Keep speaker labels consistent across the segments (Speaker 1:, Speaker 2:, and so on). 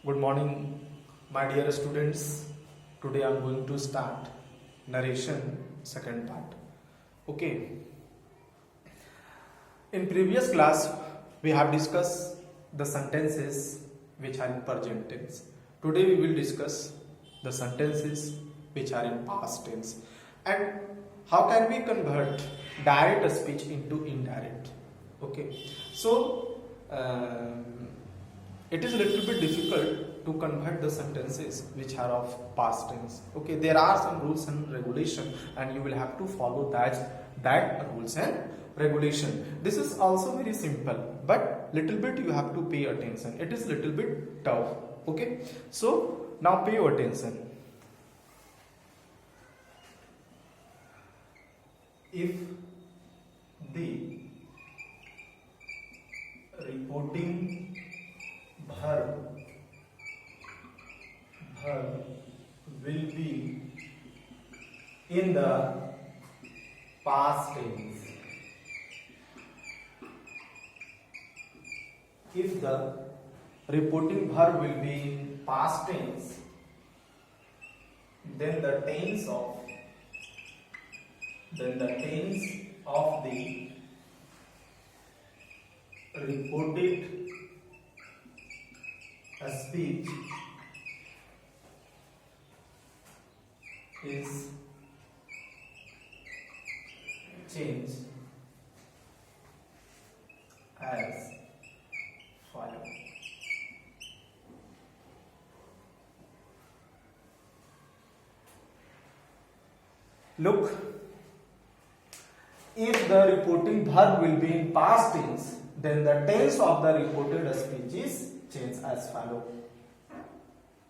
Speaker 1: Good morning, my dear students. Today I am going to start narration second part. Okay. In previous class, we have discussed the sentences which are in present tense. Today we will discuss the sentences which are in past tense and how can we convert direct speech into indirect. Okay. So it is a little bit difficult to convert the sentences which are of past tense. Okay, there are some rules and regulation and you will have to follow that rules and regulation. This is also very simple, but little bit you have to pay attention. It is little bit tough. Okay, so now pay your attention. If the reporting verb will be in the past tense. If the reporting verb will be in past tense, then the tense of the reported speech is changed as follows. Look, if the reporting verb will be in past tense, then the tense of the reported speech is changed as follows.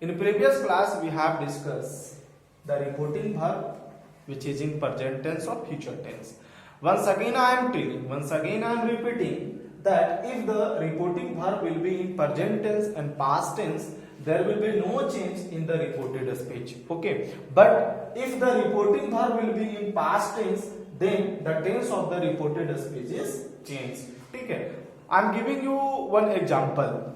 Speaker 1: In previous class, we have discussed the reporting verb which is in present tense or future tense. Once again I am repeating that if the reporting verb will be in present tense and past tense, there will be no change in the reported speech. Okay, but if the reporting verb will be in past tense, then the tense of the reported speech is changed. Okay, I am giving you one example.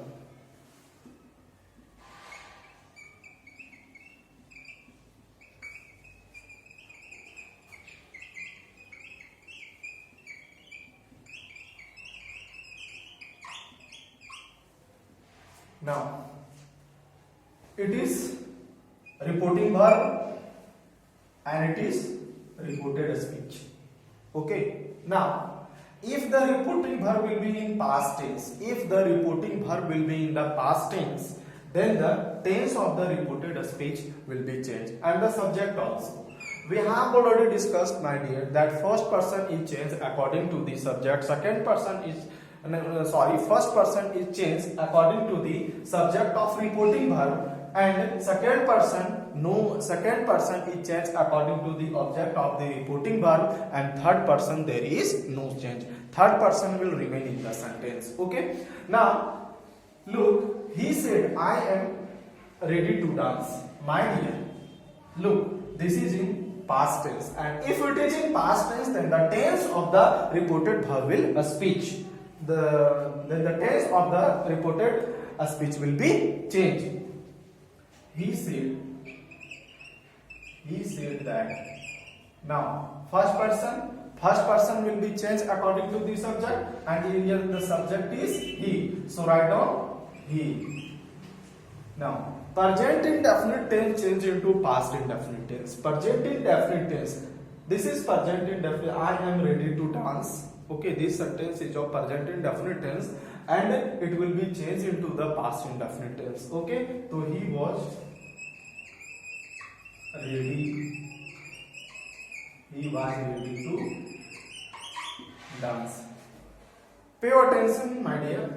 Speaker 1: Now, it is reporting verb and it is reported speech. Okay. Now, if the reporting verb will be in past tense, then the tense of the reported speech will be changed and the subject also. We have already discussed, my dear, that first person is changed according to the subject, first person is changed according to the subject of reporting verb, and second person is changed according to the object of the reporting verb, and third person there is no change. Third person will remain in the sentence. Okay. Now look, he said, I am ready to dance. My dear, look, this is in past tense, and if it is in past tense, then the tense of the reported verb will speech. Then the tense of the reported speech will be changed. He said that. Now first person will be changed according to the subject, and here the subject is he. So write down he. Now present indefinite tense change into past indefinite tense. Present indefinite tense. This is present indefinite. I am ready to dance. Okay, this sentence is of present indefinite tense and it will be changed into the past indefinite tense. Okay, so he was ready. He was ready to dance. Pay attention, my dear.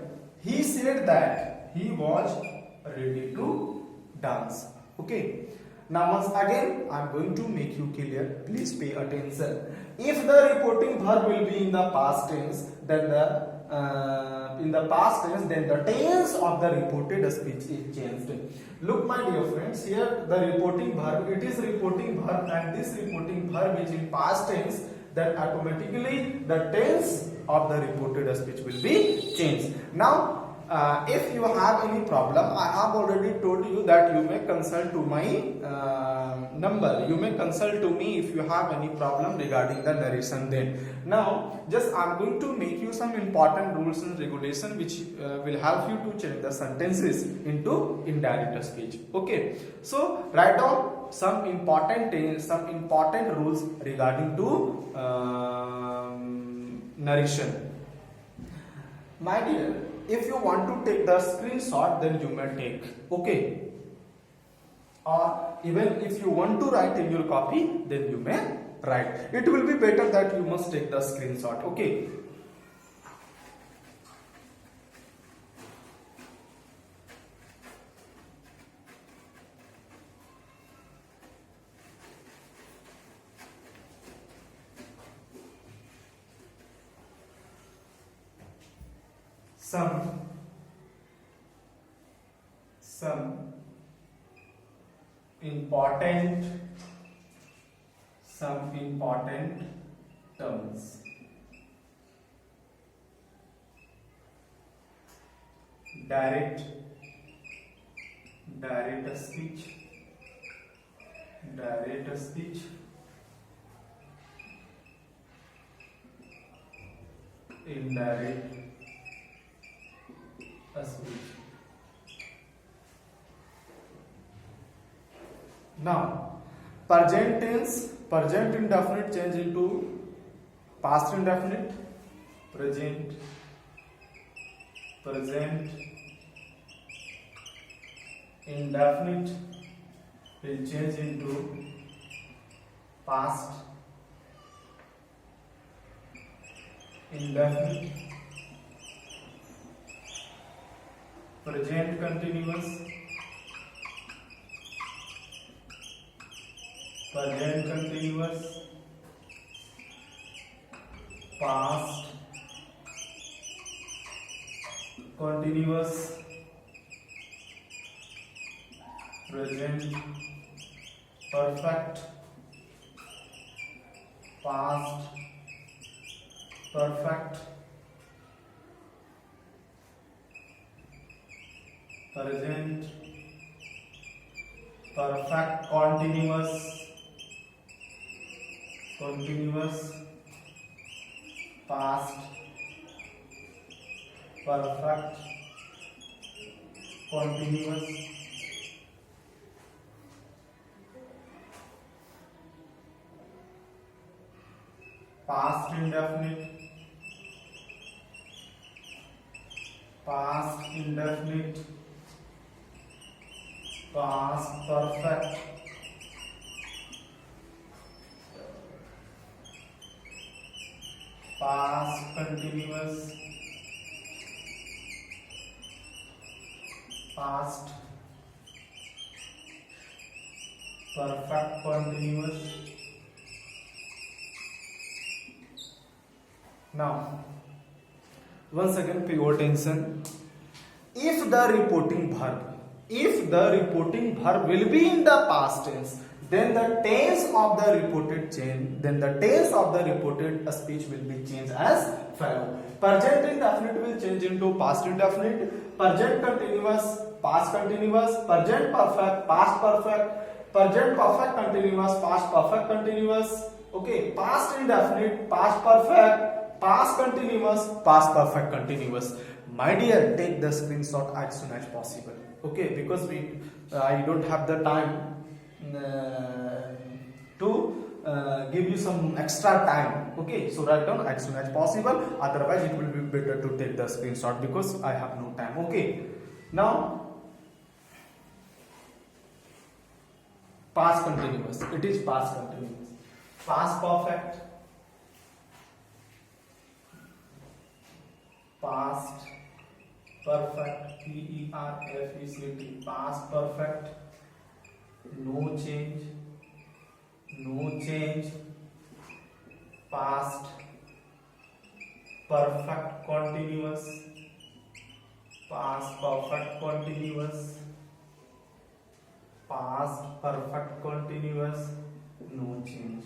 Speaker 1: He said that he was ready to dance. Okay. Now once again I am going to make you clear. Please pay attention. If the reporting verb will be in the past tense, then the tense of the reported speech is changed. Look, my dear friends, here the reporting verb, it is reporting verb, and this reporting verb is in past tense, then automatically the tense of the reported speech will be changed. Now if you have any problem, I have already told you that you may consult to my number. You may consult to me if you have any problem regarding the narration. Then now just I'm going to make you some important rules and regulation which will help you to change the sentences into indirect speech. Okay, so write down some important rules regarding to narration. My dear, if you want to take the screenshot, then you may take. Okay, or even if you want to write in your copy, then you may write. It will be better that you must take the screenshot. Okay. Some important terms. Direct speech, indirect speech. Now, present tense, present indefinite change into past indefinite. Present indefinite will change into past indefinite. Present continuous, past continuous, present perfect, past perfect, present perfect continuous, past perfect continuous, past indefinite, past perfect, past continuous, past perfect continuous. Now, once again pay your attention. If the reporting verb will be in the past tense, then the tense of the reported speech will be changed as follow. Present indefinite will change into past indefinite, present continuous, past continuous, present perfect, past perfect, present perfect continuous, past perfect continuous. Okay, past indefinite, past perfect, past continuous, past perfect continuous. My dear, take the screenshot as soon as possible. Okay, because I don't have the time to give you some extra time. Okay, so write down as soon as possible, otherwise it will be better to take the screenshot because I have no time. Okay, now past continuous, it is past continuous, past perfect, past perfect, P-E-R-F-E-C-T, past perfect, no change, past perfect continuous, past perfect continuous, past perfect continuous, no change.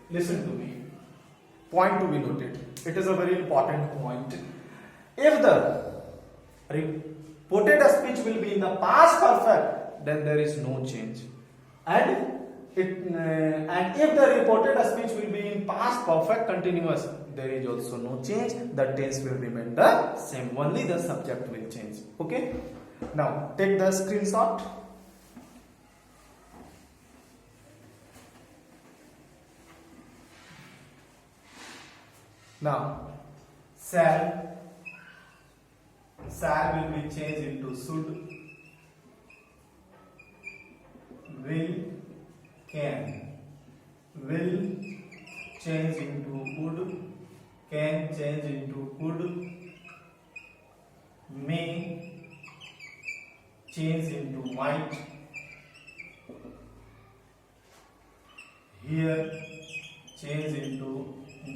Speaker 1: Listen to me. Point to be noted. It is a very important point. If the reported speech will be in the past perfect, then there is no change. And if the reported speech will be in past perfect continuous, there is also no change. The tense will remain the same. Only the subject will change. Okay. Now take the screenshot. Now shall will be changed into should, will, can, will change into would, can change into could, may change into might, here change into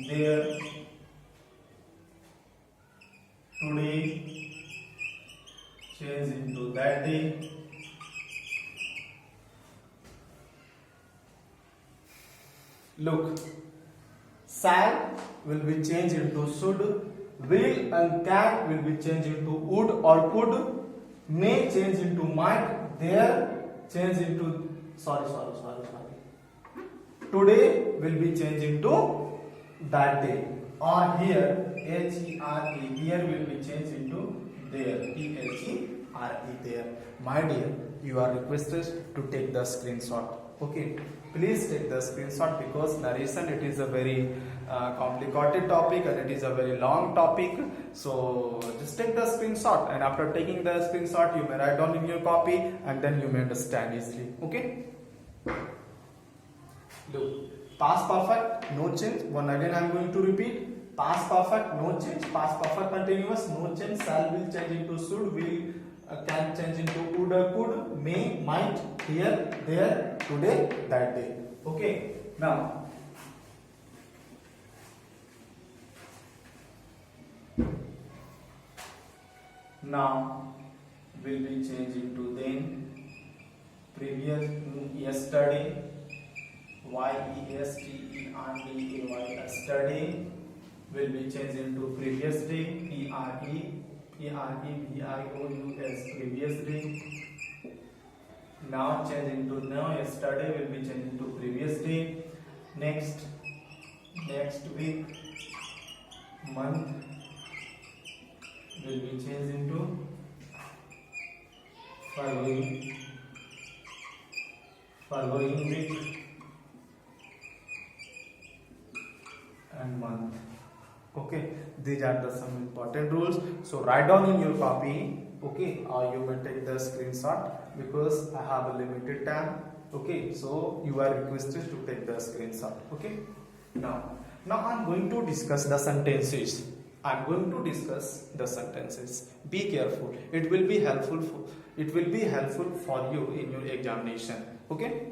Speaker 1: there, today change into that day, look, shall will be changed into should, will and can will be changed into would or could, may change into might, there change into sorry. Today will be changed into that day, or here HERE, here will be changed into there, THERE, there. My dear, you are requested to take the screenshot. Okay, please take the screenshot because narration, it is a very complicated topic and it is a very long topic. So just take the screenshot, and after taking the screenshot you may write down in your copy and then you may understand easily. Okay, look, past perfect no change. One again I am going to repeat. Past perfect no change, past perfect continuous no change, shall will change into should, will can change into would or could, may, might, here, there, today, that day. Okay, now will be changed into then, previous, yesterday, YESTERDAY, yesterday will be changed into previous day, PREVIOUS, previous day. Now change into now, yesterday will be changed into previous day. Next week, month will be changed into following week and month. Okay, these are the some important rules. So write down in your copy. Okay, or you may take the screenshot because I have a limited time. Okay, so you are requested to take the screenshot. Okay, now I'm going to discuss the sentences. I'm going to discuss the sentences. Be careful. It will be helpful for you in your examination. Okay.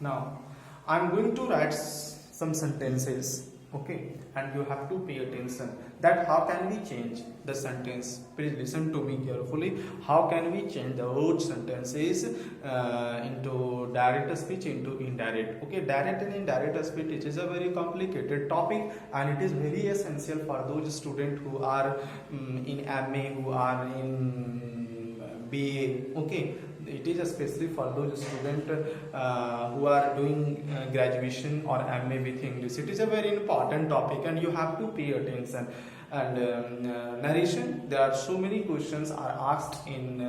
Speaker 1: Now, I am going to write some sentences, okay, and you have to pay attention that how can we change the sentence. Please listen to me carefully. How can we change the old sentences into direct speech into indirect? Okay, direct and indirect speech, it is a very complicated topic and it is very essential for those students who are in MA, who are in BA, okay. It is especially for those students who are doing graduation or MA with English. It is a very important topic and you have to pay attention. And narration, there are so many questions are asked in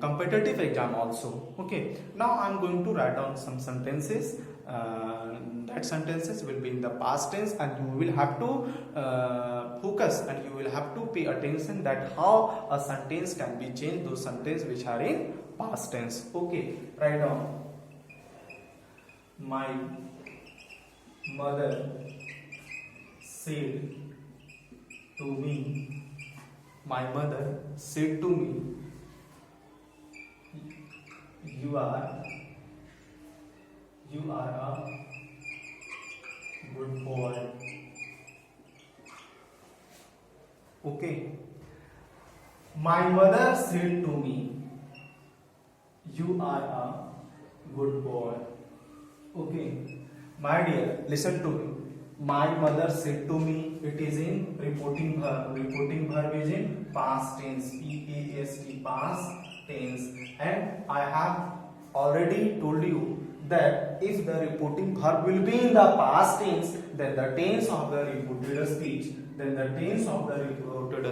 Speaker 1: competitive exam also. Okay, now I am going to write down some sentences. That sentences will be in the past tense and you will have to focus and you will have to pay attention that how a sentence can be changed, those sentences which are in past tense. Okay, write down. My mother said to me, my mother said to me, you are a good boy. Okay. My mother said to me, you are a good boy. Okay, my dear, listen to me. My mother said to me, it is in reporting verb. Reporting verb is in past tense, P-A-S-T, past tense. And I have already told you that if the reporting verb will be in the past tense, then the tense of the reported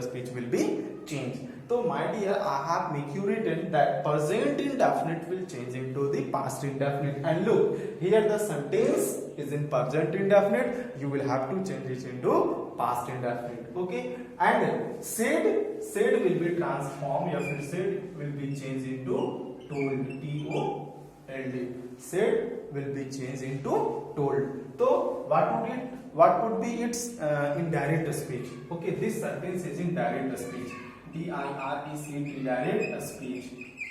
Speaker 1: speech, will be changed. So my dear, I have make you written that present indefinite will change into the past indefinite. And look, here the sentence is in present indefinite. You will have to change it into past indefinite. Okay. And said will be transformed. Or said will be changed into told. T-O-L-D. Said will be changed into told. So what would be its indirect speech? Okay. This sentence is in direct speech. D-I-R-E-C-T, indirect speech.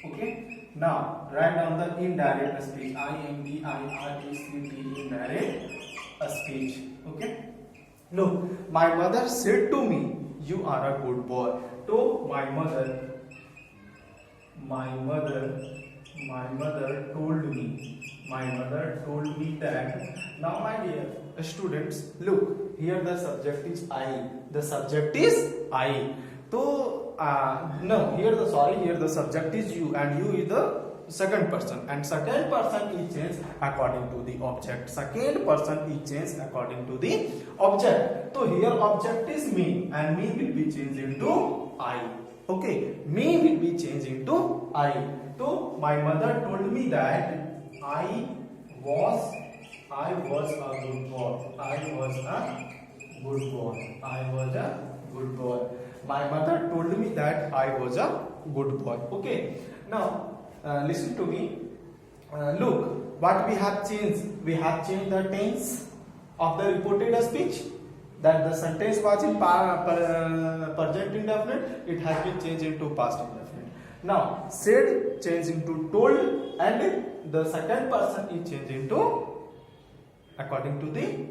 Speaker 1: Okay. Now write down the indirect speech. I-N-D-I-R-E-C-T, indirect speech. Okay. Look, my mother said to me, "You are a good boy." So my mother told me that. Now my dear students, look, here the subject is I. The subject is I. So no, here the subject is you, and you is the second person, and second person is changed according to the object. Second person is changed according to the object. So here object is me, and me will be changed into I. Okay, me will be changed into I. So my mother told me that I was a good boy. I was a good boy. My mother told me that I was a good boy. Okay. Now listen to me. Look, what we have changed. We have changed the tense of the reported speech. That the sentence was in present indefinite. It has been changed into past indefinite. Now said changed into told, and the second person is changed into according to the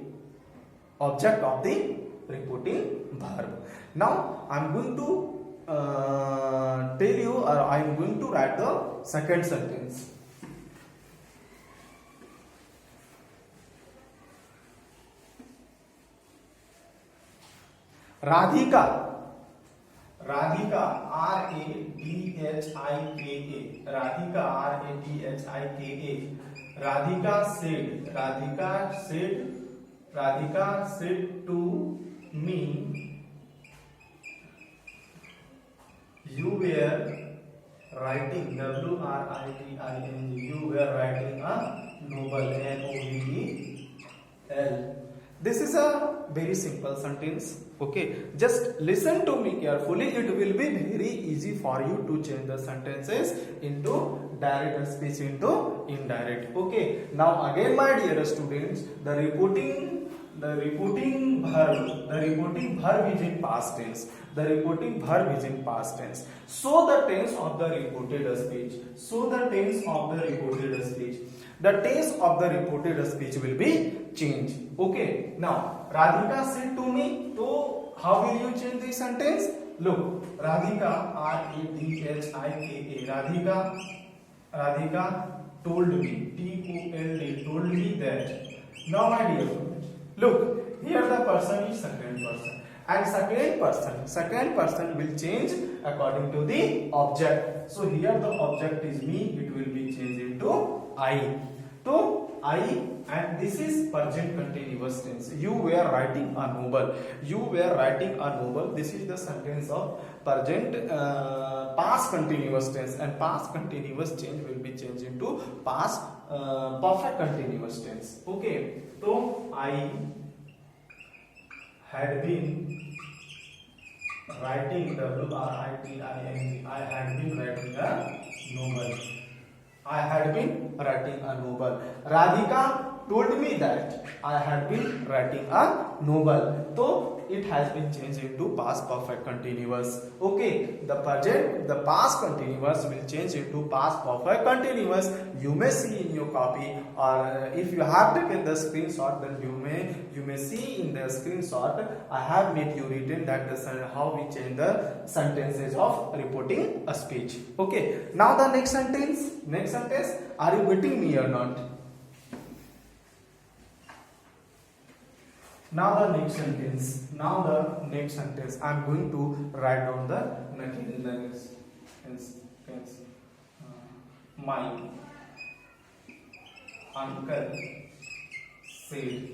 Speaker 1: object of the reporting verb. Now I am going to tell you, or I am going to write the second sentence. Radhika, R-A-D-H-I-K-A. Radhika, R-A-D-H-I-K-A. Radhika said to me, you were writing, W-R-I-T-I-N-G, you were writing a novel, N-O-V-E-L. This is a very simple sentence. Okay, just listen to me carefully. It will be very easy for you to change the sentences into direct speech into indirect. Okay, now again, my dear students, the reporting verb is in past tense. So the tense of the reported speech will be changed. Okay. Now Radhika said to me. So how will you change this sentence? Look, Radhika, R-A-D-H-I-K-A. Radhika told me, T-O-L-D, told me that. Now my dear friends, look, here the person is second person, and second person will change according to the object. So here the object is me, it will be changed into I. So I, and this is present continuous tense. You were writing a novel. This is the sentence of present past continuous tense, and past continuous change will be changed into past perfect continuous tense. Okay. So I had been writing, W-R-I-T-I-N-G, I had been writing a novel. Radhika told me that I had been writing a novel. So it has been changed into past perfect continuous. Okay, the past continuous will change into past perfect continuous. You may see in your copy, or if you have taken the screenshot, then you may see in the screenshot I have made you written that how we change the sentences of reporting a speech. Okay, now the next sentence. Are you getting me or not? Now the next sentence. Now the next sentence. I am going to write down the next sentence. My uncle said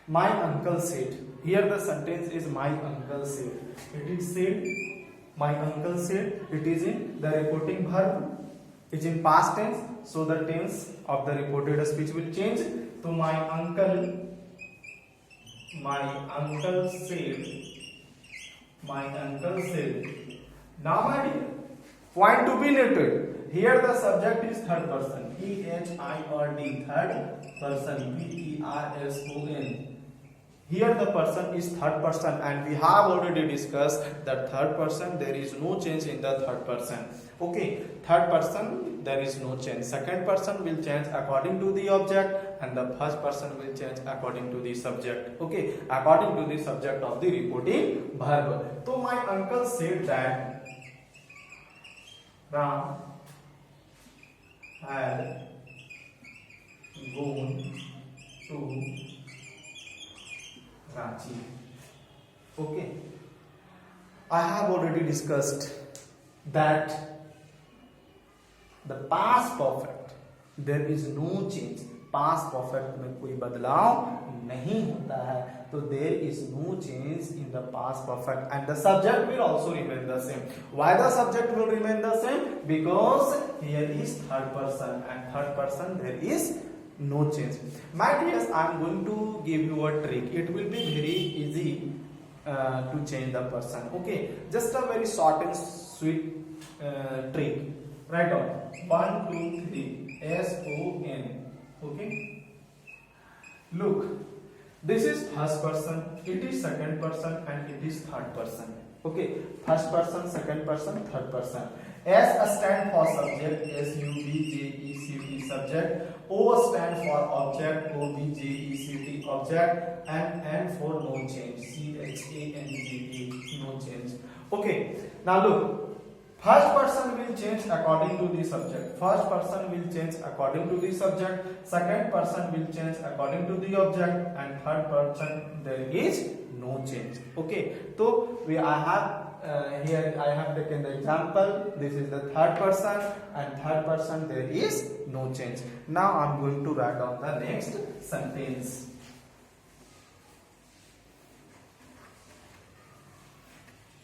Speaker 1: my uncle said. Here the sentence is my uncle said. It is said. My uncle said. It is in the reporting verb. It is in past tense. So the tense of the reported speech will change. So my uncle said. My uncle said. Now my dear, point to be noted. Here the subject is third person. P-H-I-R-D. Third person. P-E-R-S-O-N. Here the person is third person, and we have already discussed that third person there is no change in the third person. Okay, third person there is no change. Second person will change according to the object, and the first person will change according to the subject. Okay, according to the subject of the reporting verb. So my uncle said that Ram had gone to Ranchi. Okay, I have already discussed that the past perfect there is no change. Past perfect में कोई बदलाव नहीं होता है, तो there is no change in the past perfect, and the subject will also remain the same. Why the subject will remain the same? Because here is third person, and third person there is no change. My dears, I am going to give you a trick. It will be very easy to change the person. Okay, just a very short and sweet trick. Write down 1, 2, 3 S-O-N. Okay, look, this is first person, it is second person, and it is third person. Okay, first person, second person, third person. S stand for subject, S-U-B-J-E-C-T subject. O stand for object, O-B-J-E-C-T object, and N for no change, C-H-A-N-G-E, no change. Okay, now look, first person will change according to the subject. First person will change according to the subject. Second person will change according to the object, and third person there is no change. Okay, so I have here I have taken the example. This is the third person, and third person there is no change. Now I am going to write down the next sentence.